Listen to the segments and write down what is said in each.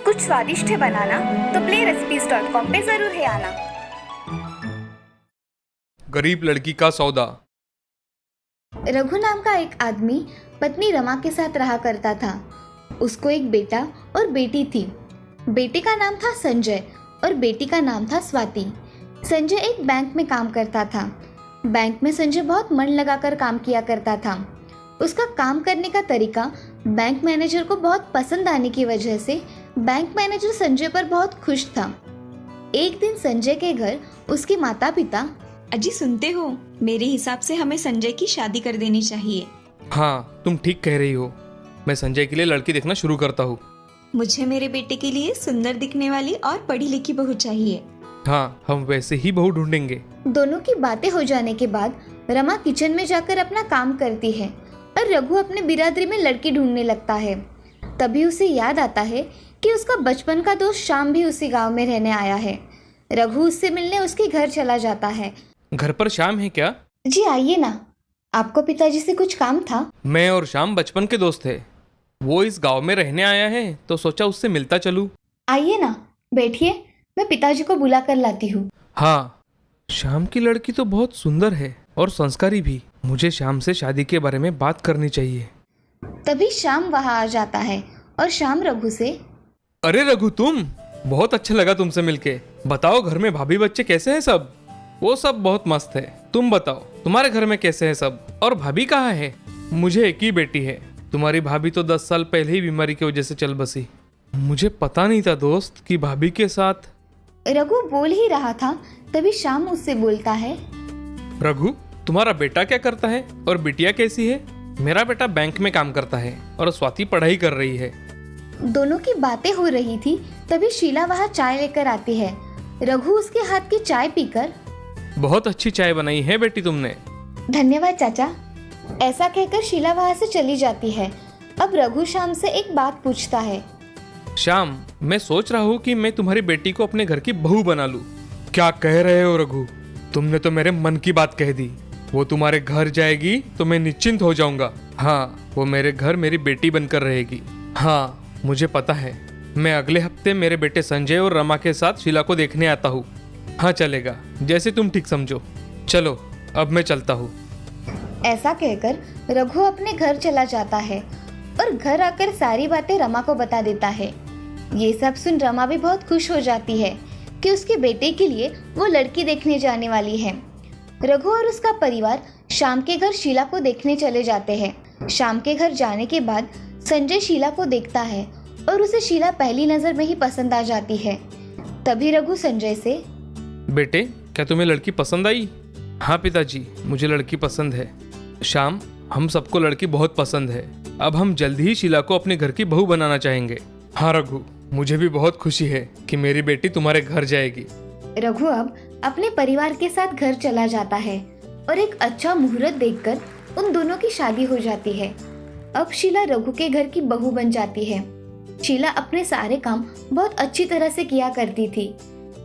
कुछ स्वादिष्ट है बनाना तो playrecipes.com पे जरूर है आना। गरीब लड़की का सौदा। रघु नाम का एक आदमी पत्नी रमा के साथ रहा करता था। उसको एक बेटा और बेटी थी। बेटे का नाम था संजय और बेटी का नाम था स्वाति। संजय एक बैंक में काम करता था। बैंक में संजय बहुत मन लगाकर काम किया करता था। उसका काम करने का तरीका बैंक मैनेजर को बहुत पसंद आने की वजह से बैंक मैनेजर संजय पर बहुत खुश था। एक दिन संजय के घर उसके माता पिता, अजी सुनते हो, मेरे हिसाब से हमें संजय की शादी कर देनी चाहिए। हाँ, तुम ठीक कह रही हो। मैं संजय के लिए लड़की देखना शुरू करता हूँ। मुझे मेरे बेटे के लिए सुंदर दिखने वाली और पढ़ी लिखी बहू चाहिए। हाँ, हम वैसे ही बहू ढूंढेंगे। दोनों की बातें हो जाने के बाद रमा किचन में जाकर अपना काम करती है और रघु अपने बिरादरी में लड़की ढूंढने लगता है। तभी उसे याद आता है कि उसका बचपन का दोस्त श्याम भी उसी गांव में रहने आया है। रघु उससे मिलने उसके घर चला जाता है। घर पर श्याम है क्या? जी आइए ना, आपको पिताजी से कुछ काम था? मैं और श्याम बचपन के दोस्त थे। वो इस गांव में रहने आया है तो सोचा उससे मिलता चलूं। आइए ना, बैठिए, मैं पिताजी को बुला कर लाती हूँ। हाँ, श्याम की लड़की तो बहुत सुंदर है और संस्कारी भी। मुझे श्याम से शादी के बारे में बात करनी चाहिए। तभी श्याम वहाँ आ जाता है और श्याम रघु से, अरे रघु, तुम! बहुत अच्छा लगा तुमसे मिलके। बताओ, घर में भाभी बच्चे कैसे हैं सब? वो सब बहुत मस्त है। तुम बताओ, तुम्हारे घर में कैसे है सब? और भाभी कहाँ है? मुझे एक ही बेटी है। तुम्हारी भाभी तो 10 साल पहले ही बीमारी की वजह से चल बसी। मुझे पता नहीं था दोस्त कि भाभी के साथ। रघु बोल ही रहा था, तभी श्याम उससे बोलता है, रघु, तुम्हारा बेटा क्या करता है और बिटिया कैसी है? मेरा बेटा बैंक में काम करता है और स्वाति पढ़ाई कर रही है। दोनों की बातें हो रही थी तभी शीला वहाँ चाय लेकर आती है। रघु उसके हाथ की चाय पीकर, बहुत अच्छी चाय बनाई है बेटी तुमने। धन्यवाद चाचा, ऐसा कहकर शीला वहाँ से चली जाती है। अब रघु श्याम से एक बात पूछता है, श्याम, मैं सोच रहा हूँ कि मैं तुम्हारी बेटी को अपने घर की बहू बना लूं। क्या कह रहे हो रघु? तुमने तो मेरे मन की बात कह दी। वो तुम्हारे घर जाएगी तो मैं निश्चिंत हो जाऊंगा। हाँ, वो मेरे घर मेरी बेटी बनकर रहेगी। हाँ, मुझे पता है। मैं अगले हफ्ते मेरे बेटे संजय और रमा के साथ शीला को देखने आता हूँ। हाँ, चलेगा, जैसे तुम ठीक समझो। चलो, अब मैं चलता हूँ। ऐसा कहकर रघु अपने घर चला जाता है और घर आकर सारी बातें रमा को बता देता है। ये सब सुन रमा भी बहुत खुश हो जाती है कि उसके बेटे के लिए वो लड़की देखने जाने वाली है। रघु और उसका परिवार श्याम के घर शीला को देखने चले जाते हैं। श्याम के घर जाने के बाद संजय शीला को देखता है और उसे शीला पहली नजर में ही पसंद आ जाती है। तभी रघु संजय से, बेटे, क्या तुम्हें लड़की पसंद आई? हाँ पिताजी, मुझे लड़की पसंद है। श्याम, हम सबको लड़की बहुत पसंद है। अब हम जल्द ही शीला को अपने घर की बहू बनाना चाहेंगे। हाँ रघु, मुझे भी बहुत खुशी है कि मेरी बेटी तुम्हारे घर जाएगी। रघु अब अपने परिवार के साथ घर चला जाता है और एक अच्छा मुहूर्त देखकर उन दोनों की शादी हो जाती है। अब शीला रघु के घर की बहू बन जाती है। शीला अपने सारे काम बहुत अच्छी तरह से किया करती थी।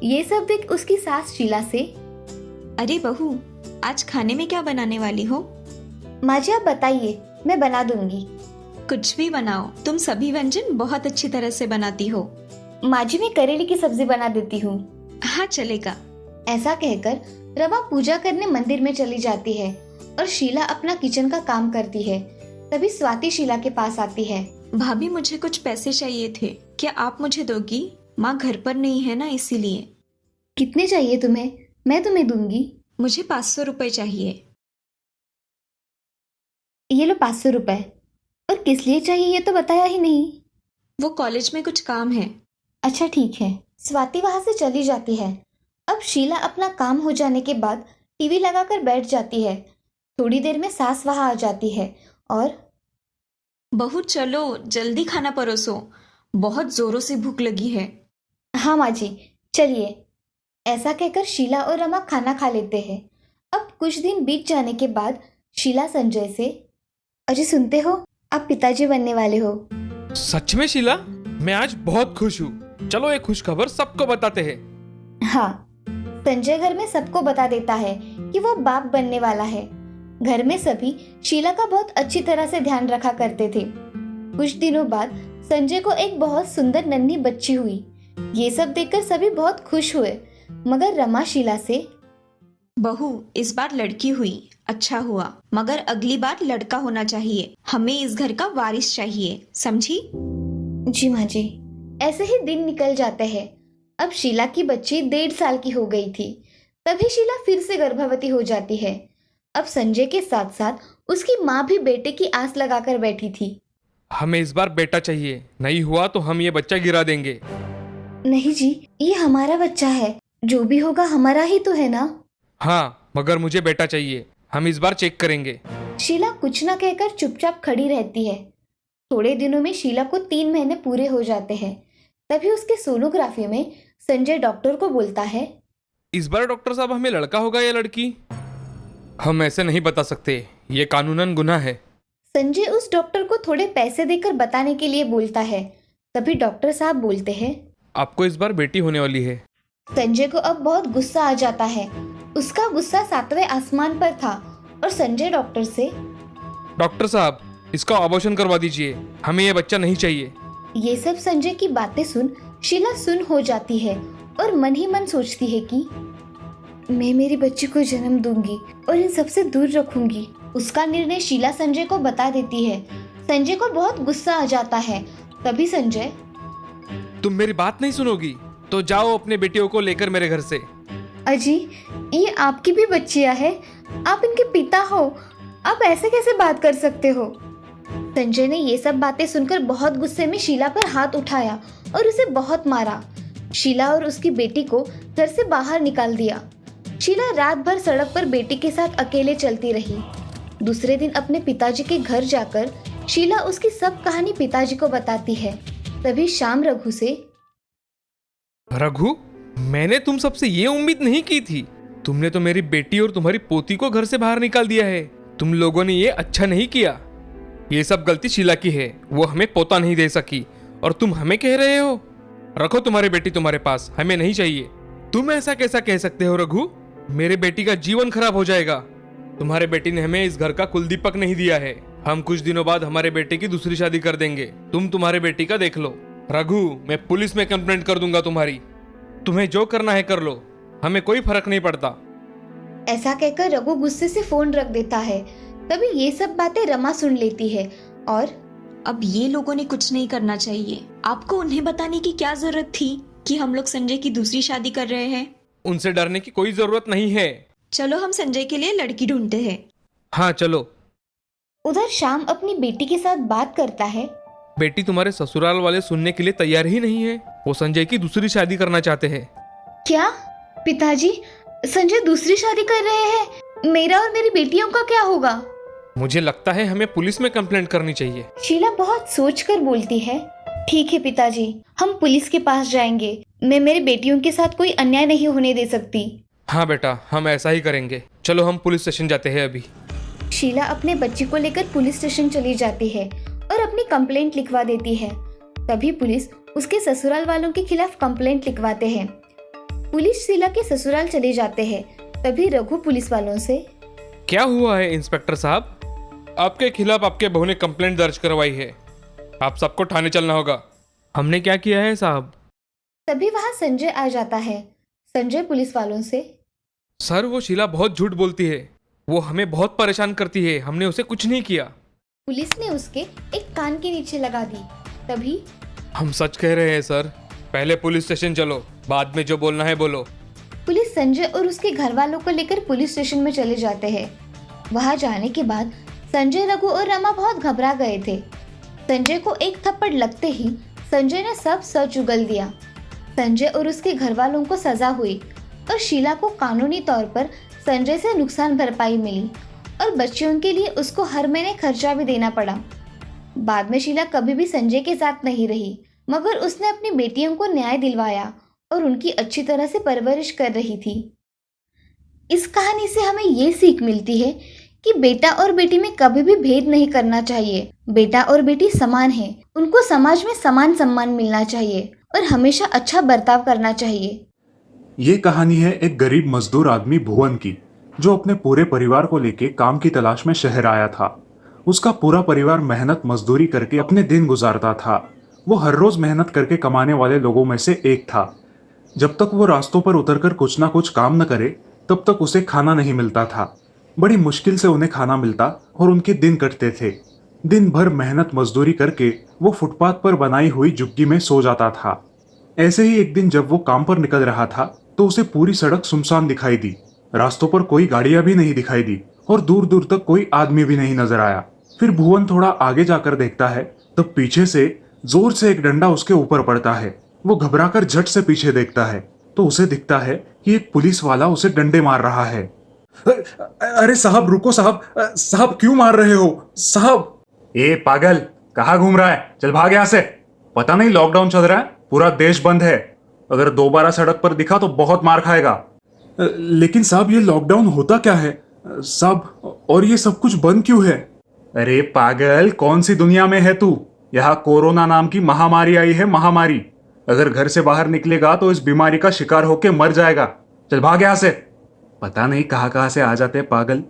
ये सब देख उसकी सास शीला से, अरे बहू, आज खाने में क्या बनाने वाली हो? माँ जी आप बताइए, मैं बना दूंगी। कुछ भी बनाओ, तुम सभी व्यंजन बहुत अच्छी तरह से बनाती हो। माँ जी मैं करेले की सब्जी बना देती हूँ। हाँ चलेगा। ऐसा कहकर रमा पूजा करने मंदिर में चली जाती है और शीला अपना किचन का काम करती है। तभी स्वाति शीला के पास आती है। भाभी, मुझे कुछ पैसे चाहिए थे, क्या आप मुझे दोगी? माँ घर पर नहीं है ना, इसीलिए। कितने चाहिए तुम्हें? मैं तुम्हें दूंगी। मुझे 500 रुपए चाहिए। ये लो 500 रुपए। और किस लिए चाहिए ये तो बताया ही नहीं। वो कॉलेज में कुछ काम है। अच्छा ठीक है। स्वाति वहां से चली जाती है। अब शीला अपना काम हो जाने के बाद टीवी लगाकर बैठ जाती है। थोड़ी देर में सास वहां आ जाती है और, बहू चलो, जल्दी खाना परोसो, बहुत जोरों से भूख लगी है। हाँ माँ जी, चलिए। ऐसा कहकर शीला और रमा खाना खा लेते हैं। अब कुछ दिन बीत जाने के बाद शीला संजय से, अरे सुनते हो, आप पिताजी बनने वाले हो। सच में शीला, मैं आज बहुत खुश हूँ। चलो एक खुश खबर सबको बताते हैं। हाँ, संजय घर में सबको बता देता है कि वो बाप बनने वाला है। घर में सभी शीला का बहुत अच्छी तरह से ध्यान रखा करते थे। कुछ दिनों बाद संजय को एक बहुत सुंदर नन्ही बच्ची हुई। ये सब देखकर सभी बहुत खुश हुए, मगर रमा शीला से, बहू, इस बार लड़की हुई, अच्छा हुआ, मगर अगली बार लड़का होना चाहिए। हमें इस घर का वारिस चाहिए, समझी? जी माँ जी। ऐसे ही दिन निकल जाते हैं। अब शीला की बच्ची 1.5 साल की हो गई थी। तभी शीला फिर से गर्भवती हो जाती है। अब संजय के साथ साथ उसकी माँ भी बेटे की आस लगाकर बैठी थी। हमें इस बार बेटा चाहिए, नहीं हुआ तो हम ये बच्चा गिरा देंगे। नहीं जी, ये हमारा बच्चा है, जो भी होगा हमारा ही तो है ना। हाँ, मगर मुझे बेटा चाहिए, हम इस बार चेक करेंगे। शीला कुछ न कहकर चुपचाप खड़ी रहती है। थोड़े दिनों में शीला को 3 महीने पूरे हो जाते हैं। तभी उसके सोनोग्राफी में संजय डॉक्टर को बोलता है, इस बार डॉक्टर साहब हमें लड़का होगा या लड़की? हम ऐसे नहीं बता सकते, ये कानूनन गुनाह है। संजय उस डॉक्टर को थोड़े पैसे देकर बताने के लिए बोलता है। तभी डॉक्टर साहब बोलते हैं, आपको इस बार बेटी होने वाली है। संजय को अब बहुत गुस्सा आ जाता है। उसका गुस्सा 7वें आसमान पर था और संजय डॉक्टर से, डॉक्टर साहब, इसका ऑपरेशन करवा दीजिए, हमें ये बच्चा नहीं चाहिए। ये सब संजय की बातें सुन शीला सुन हो जाती है और मन ही मन सोचती है कि मैं मेरी बच्ची को जन्म दूंगी और इन सबसे दूर रखूंगी। उसका निर्णय शीला संजय को बता देती है। संजय को बहुत गुस्सा आ जाता है। तभी संजय, तुम मेरी बात नहीं सुनोगी तो जाओ अपने बेटियों को लेकर मेरे घर से। अजी, ये आपकी भी बच्चियां हैं, आप इनके पिता हो, आप ऐसे कैसे बात कर सकते हो? संजय ने ये सब बातें सुनकर बहुत गुस्से में शीला पर हाथ उठाया और उसे बहुत मारा। शीला और उसकी बेटी को घर से बाहर निकाल दिया। शीला रात भर सड़क पर बेटी के साथ अकेले चलती रही। दूसरे दिन अपने पिताजी के घर जाकर शीला उसकी सब कहानी पिताजी को बताती है। तभी शाम रघु से, रघु, मैंने तुम सबसे ये उम्मीद नहीं की थी। तुमने तो मेरी बेटी और तुम्हारी पोती को घर से बाहर निकाल दिया है। तुम लोगों ने ये अच्छा नहीं किया। ये सब गलती शीला की है, वो हमें पोता नहीं दे सकी और तुम हमें कह रहे हो रखो तुम्हारी बेटी तुम्हारे पास, हमें नहीं चाहिए। तुम ऐसा कैसा कह सकते हो रघु? मेरे बेटी का जीवन खराब हो जाएगा। तुम्हारे बेटी ने हमें इस घर का कुलदीपक नहीं दिया है। हम कुछ दिनों बाद हमारे बेटे की दूसरी शादी कर देंगे। तुम तुम्हारे बेटी का देख लो। रघु, मैं पुलिस में कंप्लेंट कर दूंगा तुम्हारी। तुम्हें जो करना है कर लो, हमें कोई फर्क नहीं पड़ता। ऐसा कहकर रघु गुस्से से फोन रख देता है। तभी ये सब बातें रमा सुन लेती है और अब ये लोगों ने कुछ नहीं करना चाहिए। आपको उन्हें बताने की क्या जरूरत थी कि हम लोग संजय की दूसरी शादी कर रहे हैं? उनसे डरने की कोई जरूरत नहीं है। चलो हम संजय के लिए लड़की ढूंढते हैं। हाँ चलो। उधर श्याम अपनी बेटी के साथ बात करता है। बेटी, तुम्हारे ससुराल वाले सुनने के लिए तैयार ही नहीं है। वो संजय की दूसरी शादी करना चाहते हैं। क्या पिताजी, संजय दूसरी शादी कर रहे हैं? मेरा और मेरी बेटियों का क्या होगा? मुझे लगता है हमें पुलिस में कंप्लेंट करनी चाहिए। शीला बहुत सोचकर बोलती है, ठीक है पिताजी, हम पुलिस के पास जाएंगे। मैं मेरी बेटियों के साथ कोई अन्याय नहीं होने दे सकती। हाँ बेटा, हम ऐसा ही करेंगे। चलो हम पुलिस स्टेशन जाते हैं अभी। शीला अपने बच्ची को लेकर पुलिस स्टेशन चली जाती है और अपनी कंप्लेंट लिखवा देती है। तभी पुलिस उसके ससुराल वालों के खिलाफ कंप्लेंट लिखवाते हैं। पुलिस शीला के ससुराल चले जाते हैं। तभी रघु पुलिस वालों से, क्या हुआ है इंस्पेक्टर साहब? आपके खिलाफ आपके बहू ने कंप्लेंट दर्ज करवाई है। आप सबको थाने चलना होगा। हमने क्या किया है साहब? तभी वहाँ संजय आ जाता है। संजय पुलिस वालों से, सर, वो शीला बहुत झूठ बोलती है। वो हमें बहुत परेशान करती है। हमने उसे कुछ नहीं किया। पुलिस ने उसके एक कान के नीचे लगा दी। तभी, हम सच कह रहे हैं सर। पहले पुलिस स्टेशन चलो, बाद में जो बोलना है बोलो। पुलिस संजय और उसके घर वालों को लेकर पुलिस स्टेशन में चले जाते हैं। वहां जाने के बाद संजय, रघु और रमा बहुत घबरा गए थे। संजय को एक थप्पड़ लगते ही संजय ने सब सच उगल दिया। संजय और उसके घर वालों को सजा हुई और शीला को कानूनी तौर पर संजय से नुकसान भरपाई मिली और बच्चियों के लिए उसको हर महीने खर्चा भी देना पड़ा। बाद में शीला कभी भी संजय के साथ नहीं रही, मगर उसने अपनी बेटियों को न्याय दिलवाया और उनकी अच्छी तरह से परवरिश कर रही थी। इस कहानी से हमें ये सीख मिलती है कि बेटा और बेटी में कभी भी भेद नहीं करना चाहिए। बेटा और बेटी समान हैं, उनको समाज में समान सम्मान मिलना चाहिए और हमेशा अच्छा बर्ताव करना चाहिए। ये कहानी है एक गरीब मजदूर आदमी भुवन की, जो अपने पूरे परिवार को लेके काम की तलाश में शहर आया था। उसका पूरा परिवार मेहनत मजदूरी करके अपने दिन गुजारता था। वो हर रोज मेहनत करके कमाने वाले लोगों में से एक था। जब तक वो रास्तों पर उतरकर कुछ ना कुछ काम न करे तब तक उसे खाना नहीं मिलता था। बड़ी मुश्किल से उन्हें खाना मिलता और उनके दिन कटते थे। दिन भर मेहनत मजदूरी करके वो फुटपाथ पर बनाई हुई झुग्गी में सो जाता था। ऐसे ही एक दिन जब वो काम पर निकल रहा था तो उसे पूरी सड़क सुनसान दिखाई दी। रास्तों पर कोई गाड़ियां भी नहीं दिखाई दी और दूर दूर तक कोई आदमी भी नहीं नजर आया। फिर भुवन थोड़ा आगे जाकर देखता है तब पीछे से जोर से एक डंडा उसके ऊपर पड़ता है। वो घबराकर झट से पीछे देखता है तो उसे दिखता है कि एक पुलिस वाला उसे डंडे मार रहा है। अरे साहब रुको साहब, साहब क्यों मार रहे हो साहब? ए पागल, कहाँ घूम रहा है? चल भाग यहाँ से। पता नहीं लॉकडाउन चल रहा है, पूरा देश बंद है। अगर दोबारा सड़क पर दिखा तो बहुत मार खाएगा। लेकिन साहब ये लॉकडाउन होता क्या है साहब, और ये सब कुछ बंद क्यों है? अरे पागल, कौन सी दुनिया में है तू? यहाँ कोरोना नाम की महामारी आई है, महामारी। अगर घर से बाहर निकलेगा तो इस बीमारी का शिकार होके मर जाएगा। चल भाग यहाँ से। पता नहीं कहाँ कहाँ से आ जाते पागल।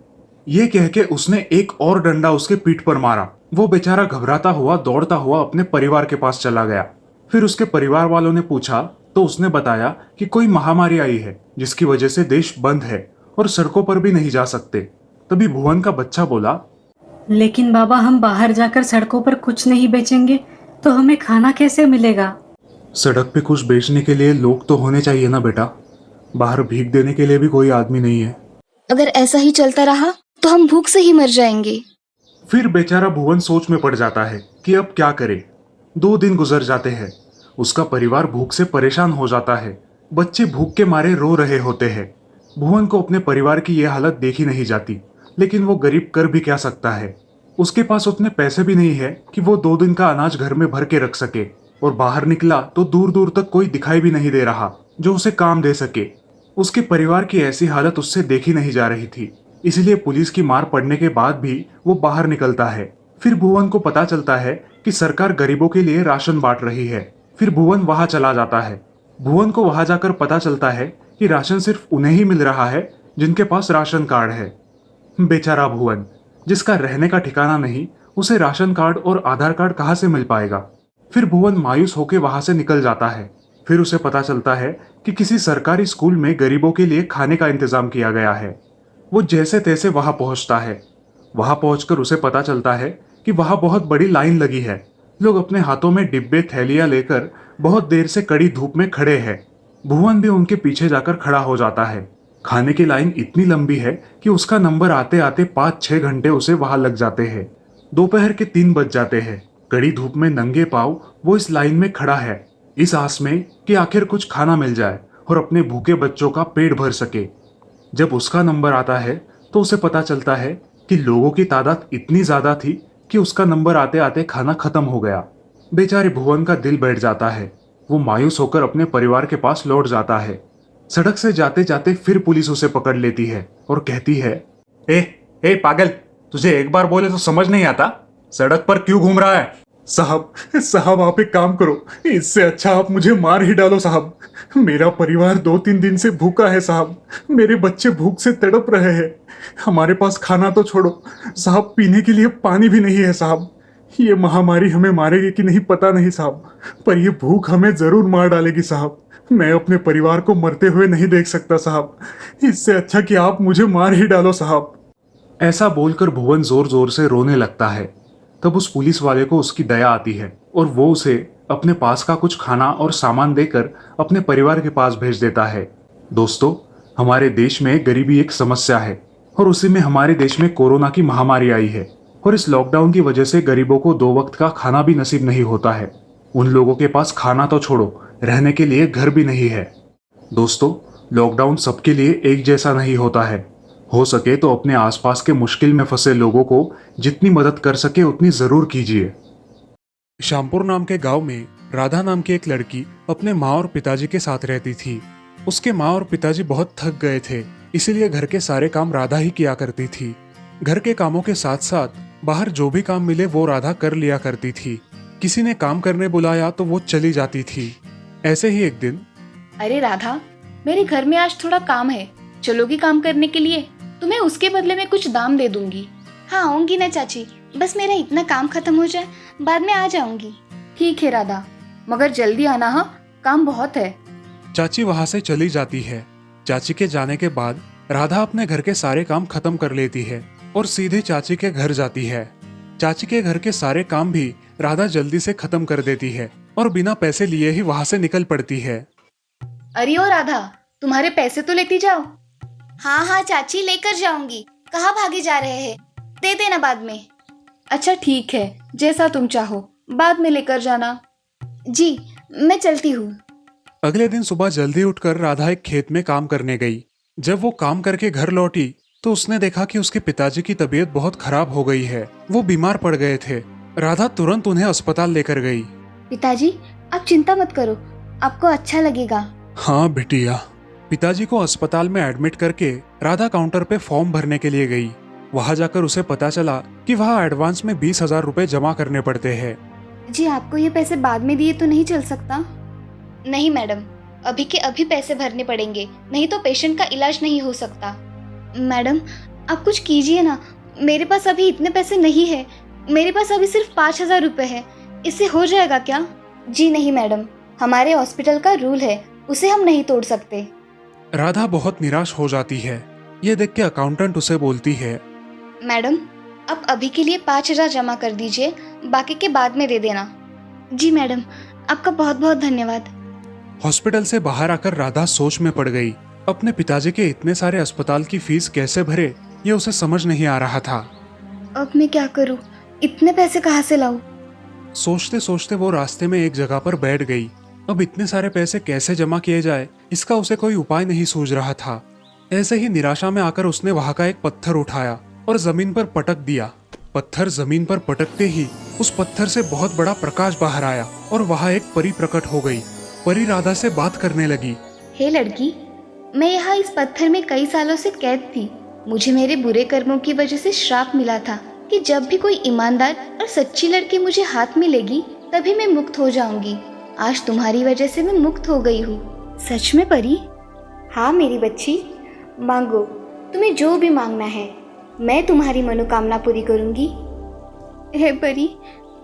ये कह के उसने एक और डंडा उसके पीठ पर मारा। वो बेचारा घबराता हुआ दौड़ता हुआ अपने परिवार के पास चला गया। फिर उसके परिवार वालों ने पूछा तो उसने बताया कि कोई महामारी आई है जिसकी वजह से देश बंद है और सड़कों पर भी नहीं जा सकते। तभी भुवन का बच्चा बोला, लेकिन बाबा हम बाहर जाकर सड़कों पर कुछ नहीं बेचेंगे तो हमें खाना कैसे मिलेगा? सड़क पे कुछ बेचने के लिए लोग तो होने चाहिए ना बेटा। बाहर भीख देने के लिए भी कोई आदमी नहीं है। अगर ऐसा ही चलता रहा तो हम भूख से ही मर जाएंगे। फिर बेचारा भुवन सोच में पड़ जाता है कि अब क्या करे। 2 दिन गुजर जाते हैं। उसका परिवार भूख से परेशान हो जाता है। बच्चे भूख के मारे रो रहे होते हैं। भुवन को अपने परिवार की यह हालत देखी नहीं जाती, लेकिन वो गरीब कर भी क्या सकता है। उसके पास उतने पैसे भी नहीं है कि वो 2 दिन का अनाज घर में भर के रख सके, और बाहर निकला तो दूर दूर तक कोई दिखाई भी नहीं दे रहा जो उसे काम दे सके। उसके परिवार की ऐसी हालत उससे देखी नहीं जा रही थी, इसलिए पुलिस की मार पड़ने के बाद भी वो बाहर निकलता है। फिर भुवन को पता चलता है कि सरकार गरीबों के लिए राशन बांट रही है। फिर भुवन वहां चला जाता है। भुवन को वहां जाकर पता चलता है कि राशन सिर्फ उन्हें ही मिल रहा है जिनके पास राशन कार्ड है। बेचारा भुवन, जिसका रहने का ठिकाना नहीं, उसे राशन कार्ड और आधार कार्ड कहाँ से मिल पाएगा। फिर भुवन मायूस होकर वहां से निकल जाता है। फिर उसे पता चलता है कि किसी सरकारी स्कूल में गरीबों के लिए खाने का इंतजाम किया गया है। वो जैसे तैसे वहां पहुंचता है। वहां पहुंचकर उसे पता चलता है कि वहां बहुत बड़ी लाइन लगी है। लोग अपने हाथों में डिब्बे थैलियां लेकर बहुत देर से कड़ी धूप में खड़े हैं। भुवन भी उनके पीछे जाकर खड़ा हो जाता है। खाने की लाइन इतनी लंबी है कि उसका नंबर आते आते 5-6 घंटे उसे वहां लग जाते हैं। दोपहर के 3 बज जाते हैं। कड़ी धूप में नंगे पांव वो इस लाइन में खड़ा है, इस आस में कि आखिर कुछ खाना मिल जाए और अपने भूखे बच्चों का पेट भर सके। जब उसका नंबर आता है तो उसे पता चलता है कि लोगों की तादाद इतनी ज्यादा थी कि उसका नंबर आते आते खाना खत्म हो गया। बेचारे भुवन का दिल बैठ जाता है। वो मायूस होकर अपने परिवार के पास लौट जाता है। सड़क से जाते जाते फिर पुलिस उसे पकड़ लेती है और कहती है, ए पागल, तुझे एक बार बोले तो समझ नहीं आता? सड़क पर क्यों घूम रहा है? साहब आप एक काम करो, इससे अच्छा आप मुझे मार ही डालो साहब। मेरा परिवार 2-3 दिन से भूखा है साहब। मेरे बच्चे भूख से तड़प रहे हैं। हमारे पास खाना तो छोड़ो साहब, पीने के लिए पानी भी नहीं है साहब। ये महामारी हमें मारेगी कि नहीं पता नहीं साहब, पर ये भूख हमें जरूर मार डालेगी साहब। मैं अपने परिवार को मरते हुए नहीं देख सकता साहब। इससे अच्छा कि आप मुझे मार ही डालो साहब। ऐसा बोलकर भुवन जोर जोर से रोने लगता है। तब उस पुलिस वाले को उसकी दया आती है और वो उसे अपने पास का कुछ खाना और सामान देकर अपने परिवार के पास भेज देता है। दोस्तों, हमारे देश में गरीबी एक समस्या है और उसी में हमारे देश में कोरोना की महामारी आई है, और इस लॉकडाउन की वजह से गरीबों को 2 वक्त का खाना भी नसीब नहीं होता है। उन लोगों के पास खाना तो छोड़ो, रहने के लिए घर भी नहीं है। दोस्तों, लॉकडाउन सबके लिए एक जैसा नहीं होता है। हो सके तो अपने आसपास के मुश्किल में फंसे लोगों को जितनी मदद कर सके उतनी जरूर कीजिए। श्यामपुर नाम के गांव में राधा नाम की एक लड़की अपने माँ और पिताजी के साथ रहती थी। उसके माँ और पिताजी बहुत थक गए थे, इसीलिए घर के सारे काम राधा ही किया करती थी। घर के कामों के साथ साथ बाहर जो भी काम मिले वो राधा कर लिया करती थी। किसी ने काम करने बुलाया तो वो चली जाती थी। ऐसे ही एक दिन, अरे राधा, मेरे घर में आज थोड़ा काम है, चलोगी काम करने के लिए? तो मैं उसके बदले में कुछ दाम दे दूंगी। हाँ आऊंगी ना चाची, बस मेरा इतना काम खत्म हो जाए, बाद में आ जाऊंगी। ठीक है राधा, मगर जल्दी आना हाँ, काम बहुत है। चाची वहां से चली जाती है। चाची के जाने के बाद राधा अपने घर के सारे काम खत्म कर लेती है और सीधे चाची के घर जाती है। चाची के घर के सारे काम भी राधा जल्दी से खत्म कर देती है और बिना पैसे लिए ही वहां से निकल पड़ती है। अरे ओ राधा, तुम्हारे पैसे तो लेती जाओ। हाँ हाँ चाची, लेकर जाऊंगी। कहाँ भागे जा रहे हैं? दे देना बाद में। अच्छा ठीक है, जैसा तुम चाहो, बाद में लेकर जाना। जी मैं चलती हूँ। अगले दिन सुबह जल्दी उठकर राधा एक खेत में काम करने गई। जब वो काम करके घर लौटी तो उसने देखा कि उसके पिताजी की तबीयत बहुत खराब हो गई है। वो बीमार पड़ गए थे। राधा तुरंत उन्हें अस्पताल लेकर गई। पिताजी आप चिंता मत करो, आपको अच्छा लगेगा। हाँ बिटिया। पिताजी को अस्पताल में एडमिट करके राधा काउंटर पे फॉर्म भरने के लिए गई। वहां जाकर उसे पता चला कि वहां एडवांस में 20,000 रुपए जमा करने पड़ते हैं। जी आपको ये पैसे बाद में दिए तो नहीं चल सकता? नहीं मैडम, अभी के अभी पैसे भरने पड़ेंगे, नहीं तो पेशेंट का इलाज नहीं हो सकता। मैडम आप कुछ कीजिए ना, मेरे पास अभी इतने पैसे नहीं है। मेरे पास अभी सिर्फ 5,000 रुपए है, इससे हो जाएगा क्या? जी नहीं मैडम, हमारे हॉस्पिटल का रूल है, उसे हम नहीं तोड़ सकते। राधा बहुत निराश हो जाती है। ये देख के अकाउंटेंट उसे बोलती है, मैडम आप अभी के लिए 5,000 जमा कर दीजिए, बाकी के बाद में दे देना। जी मैडम, आपका बहुत बहुत धन्यवाद। हॉस्पिटल से बाहर आकर राधा सोच में पड़ गई। अपने पिताजी के इतने सारे अस्पताल की फीस कैसे भरे, ये उसे समझ नहीं आ रहा था। अब मैं क्या करूं? इतने पैसे कहाँ से लाऊं? सोचते सोचते वो रास्ते में एक जगह पर बैठ गई। अब इतने सारे पैसे कैसे जमा किए जाए, इसका उसे कोई उपाय नहीं सूझ रहा था। ऐसे ही निराशा में आकर उसने वहां का एक पत्थर उठाया और जमीन पर पटक दिया। पत्थर जमीन पर पटकते ही उस पत्थर से बहुत बड़ा प्रकाश बाहर आया और वहां एक परी प्रकट हो गई। परी राधा से बात करने लगी। हे लड़की, मैं यहाँ इस पत्थर में कई सालों से कैद थी। मुझे मेरे बुरे कर्मों की वजह से श्राप मिला था कि जब भी कोई ईमानदार और सच्ची लड़की मुझे हाथ में लेगी तभी मैं मुक्त हो जाऊंगी। आज तुम्हारी वजह से मैं मुक्त हो गई हूँ। सच में परी? हाँ मेरी बच्ची, मांगो, तुम्हें जो भी मांगना है, मैं तुम्हारी मनोकामना पूरी करूंगी। हे परी,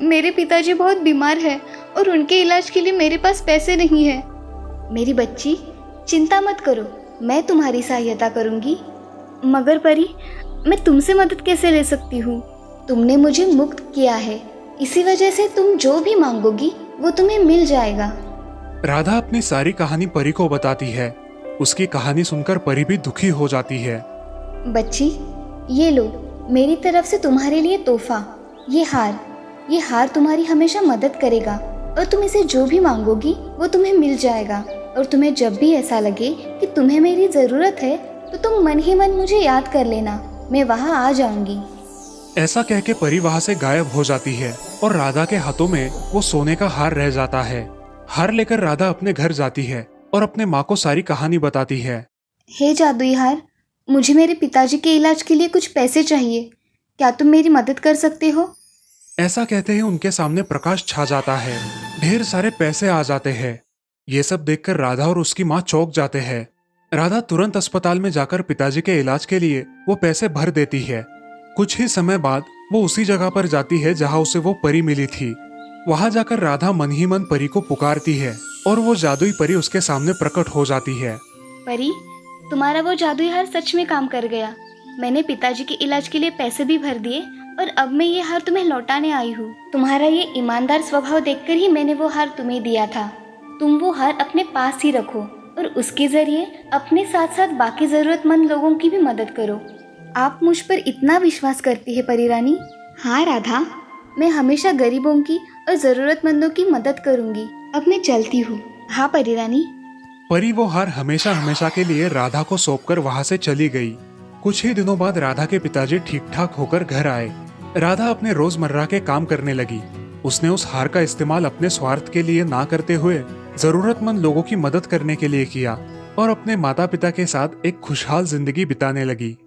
मेरे पिताजी बहुत बीमार है और उनके इलाज के लिए मेरे पास पैसे नहीं है। मेरी बच्ची चिंता मत करो, मैं तुम्हारी सहायता करूंगी। मगर परी, मैं तुमसे मदद कैसे ले सकती हूँ? तुमने मुझे मुक्त किया है, इसी वजह से तुम जो भी मांगोगी वो तुम्हें मिल जाएगा। राधा अपनी सारी कहानी परी को बताती है। उसकी कहानी सुनकर परी भी दुखी हो जाती है। बच्ची ये लो, मेरी तरफ से तुम्हारे लिए तोहफा, ये हार तुम्हारी हमेशा मदद करेगा और तुम इसे जो भी मांगोगी वो तुम्हें मिल जाएगा। और तुम्हें जब भी ऐसा लगे कि तुम्हें मेरी ज़रूरत है तो तुम मन ही मन मुझे याद कर लेना, मैं वहाँ आ जाऊंगी। ऐसा कह के परी वहाँ से गायब हो जाती है और राधा के हाथों में वो सोने का हार रह जाता है। हार लेकर राधा अपने घर जाती है और अपने माँ को सारी कहानी बताती है। हे जादुई हार, मुझे मेरे पिताजी के इलाज के लिए कुछ पैसे चाहिए, क्या तुम मेरी मदद कर सकते हो? ऐसा कहते ही उनके सामने प्रकाश छा जाता है। ढेर सारे पैसे आ जाते हैं। ये सब देखकर राधा और उसकी माँ चौंक जाते हैं। राधा तुरंत अस्पताल में जाकर पिताजी के इलाज के लिए वो पैसे भर देती है। कुछ ही समय बाद वो उसी जगह पर जाती है जहाँ उसे वो परी मिली थी। वहां जाकर राधा मन ही मन परी को पुकारती है और वो जादुई परी उसके सामने प्रकट हो जाती है। परी, तुम्हारा वो जादुई हार सच में काम कर गया। मैंने पिताजी के इलाज के लिए पैसे भी भर दिए और अब मैं ये हार तुम्हें लौटाने आई हूँ। तुम्हारा ये ईमानदार स्वभाव देखकर ही मैंने वो हार तुम्हें दिया था। तुम वो हार अपने पास ही रखो और उसके जरिए अपने साथ साथ बाकी जरूरतमंद लोगों की भी मदद करो। आप मुझ पर इतना विश्वास करती है परी रानी? हाँ राधा, मैं हमेशा गरीबों की और जरूरतमंदों की मदद करूंगी। अब मैं चलती हूँ। हाँ परी रानी। परी वो हार हमेशा हमेशा के लिए राधा को सौंपकर वहां से चली गई। कुछ ही दिनों बाद राधा के पिताजी ठीक ठाक होकर घर आए। राधा अपने रोजमर्रा के काम करने लगी। उसने उस हार का इस्तेमाल अपने स्वार्थ के लिए ना करते हुए जरूरतमंद लोगों की मदद करने के लिए किया और अपने माता पिता के साथ एक खुशहाल जिंदगी बिताने लगी।